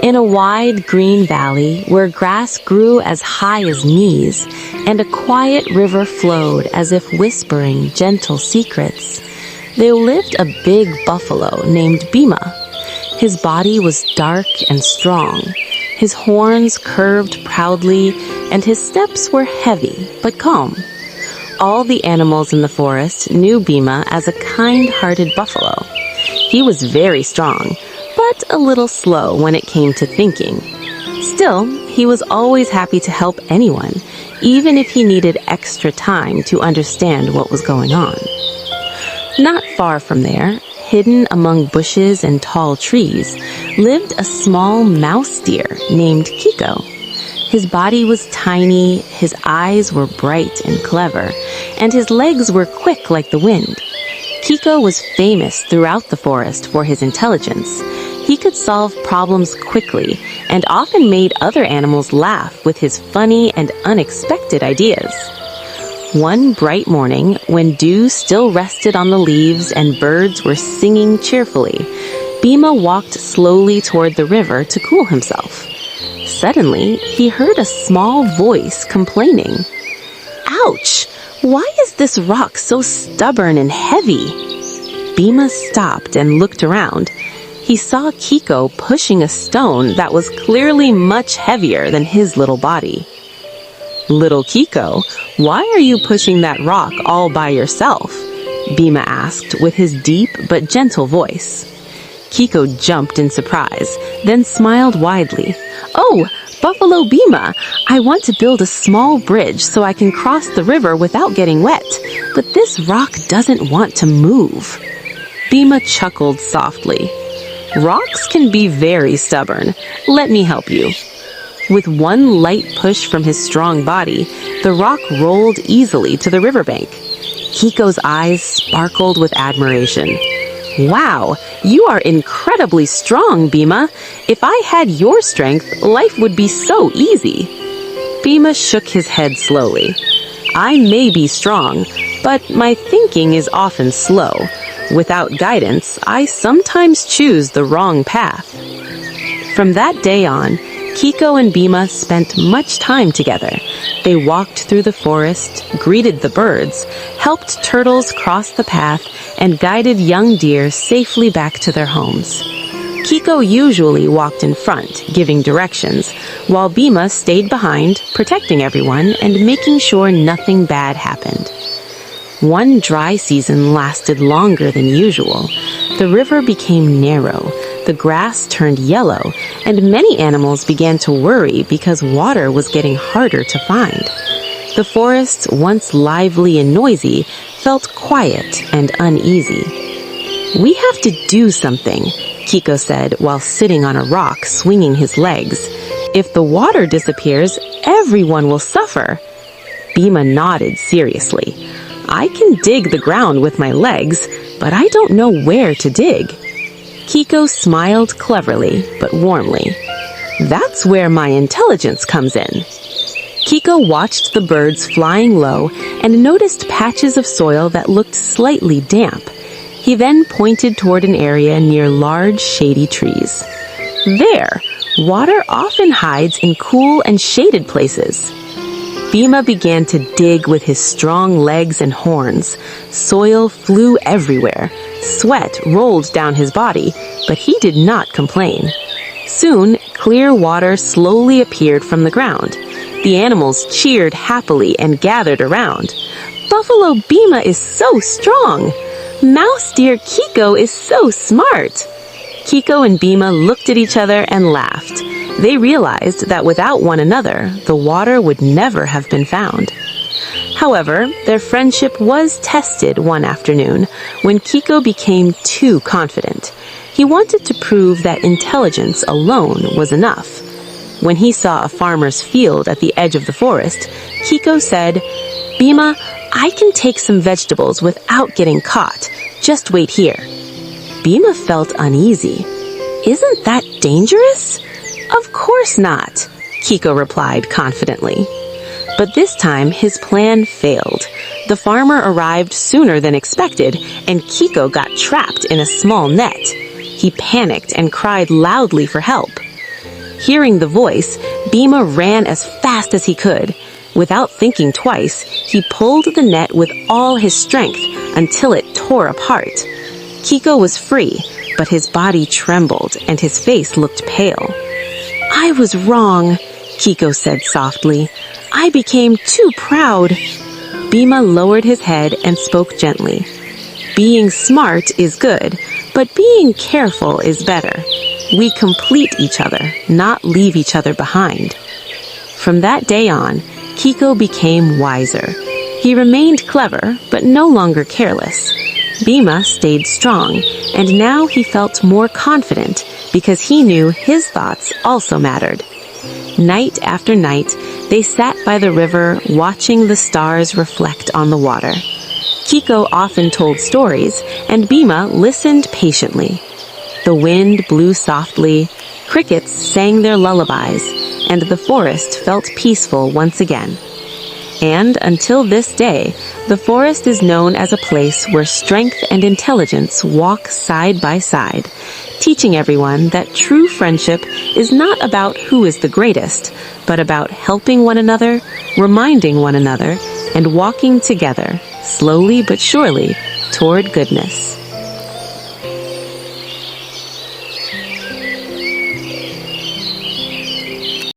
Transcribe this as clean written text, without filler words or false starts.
In a wide green valley where grass grew as high as knees and a quiet river flowed as if whispering gentle secrets, there lived a big buffalo named Bhima. His body was dark and strong. His horns curved proudly and his steps were heavy but calm. All the animals in the forest knew Bhima as a kind-hearted buffalo. He was very strong, but a little slow when it came to thinking. Still, he was always happy to help anyone, even if he needed extra time to understand what was going on. Not far from there, hidden among bushes and tall trees, lived a small mouse deer named Kiko. His body was tiny, his eyes were bright and clever, and his legs were quick like the wind. Kiko was famous throughout the forest for his intelligence. He could solve problems quickly and often made other animals laugh with his funny and unexpected ideas. One bright morning, when dew still rested on the leaves and birds were singing cheerfully, Bhima walked slowly toward the river to cool himself. Suddenly, he heard a small voice complaining. "Ouch! Why is this rock so stubborn and heavy?" Bhima stopped and looked around. He saw Kiko pushing a stone that was clearly much heavier than his little body. "Little Kiko, why are you pushing that rock all by yourself?" Bhima asked with his deep but gentle voice. Kiko jumped in surprise, then smiled widely. "Oh, Buffalo Bhima, I want to build a small bridge so I can cross the river without getting wet, but this rock doesn't want to move." Bhima chuckled softly. "Rocks can be very stubborn. Let me help you." With one light push from his strong body, the rock rolled easily to the riverbank. Kiko's eyes sparkled with admiration. "Wow, you are incredibly strong, Bhima. If I had your strength, life would be so easy." Bhima shook his head slowly. "I may be strong, but my thinking is often slow. Without guidance, I sometimes choose the wrong path." From that day on, Kiko and Bhima spent much time together. They walked through the forest, greeted the birds, helped turtles cross the path, and guided young deer safely back to their homes. Kiko usually walked in front, giving directions, while Bhima stayed behind, protecting everyone and making sure nothing bad happened. One dry season lasted longer than usual. The river became narrow, the grass turned yellow, and many animals began to worry because water was getting harder to find. The forest, once lively and noisy, felt quiet and uneasy. "We have to do something," Kiko said while sitting on a rock swinging his legs. "If the water disappears, everyone will suffer." Bhima nodded seriously. "I can dig the ground with my legs, but I don't know where to dig." Kiko smiled cleverly but warmly. "That's where my intelligence comes in." Kiko watched the birds flying low and noticed patches of soil that looked slightly damp. He then pointed toward an area near large shady trees. There, water often hides in cool and shaded places. Bhima began to dig with his strong legs and horns. Soil flew everywhere. Sweat rolled down his body, but he did not complain. Soon, clear water slowly appeared from the ground. The animals cheered happily and gathered around. "Buffalo Bhima is so strong! Mouse deer Kiko is so smart!" Kiko and Bhima looked at each other and laughed. They realized that without one another, the water would never have been found. However, their friendship was tested one afternoon when Kiko became too confident. He wanted to prove that intelligence alone was enough. When he saw a farmer's field at the edge of the forest, Kiko said, "Bhima, I can take some vegetables without getting caught. Just wait here." Bhima felt uneasy. "Isn't that dangerous?" "Of course not," Kiko replied confidently. But this time his plan failed. The farmer arrived sooner than expected, and Kiko got trapped in a small net. He panicked and cried loudly for help. Hearing the voice, Bhima ran as fast as he could. Without thinking twice, he pulled the net with all his strength until it tore apart. Kiko was free, but his body trembled and his face looked pale. "I was wrong," Kiko said softly. "I became too proud." Bhima lowered his head and spoke gently. "Being smart is good, but being careful is better. We complete each other, not leave each other behind." From that day on, Kiko became wiser. He remained clever, but no longer careless. Bhima stayed strong, and now he felt more confident because he knew his thoughts also mattered. Night after night, they sat by the river watching the stars reflect on the water. Kiko often told stories, and Bhima listened patiently. The wind blew softly, crickets sang their lullabies, and the forest felt peaceful once again. And until this day, the forest is known as a place where strength and intelligence walk side by side, teaching everyone that true friendship is not about who is the greatest, but about helping one another, reminding one another, and walking together, slowly but surely, toward goodness.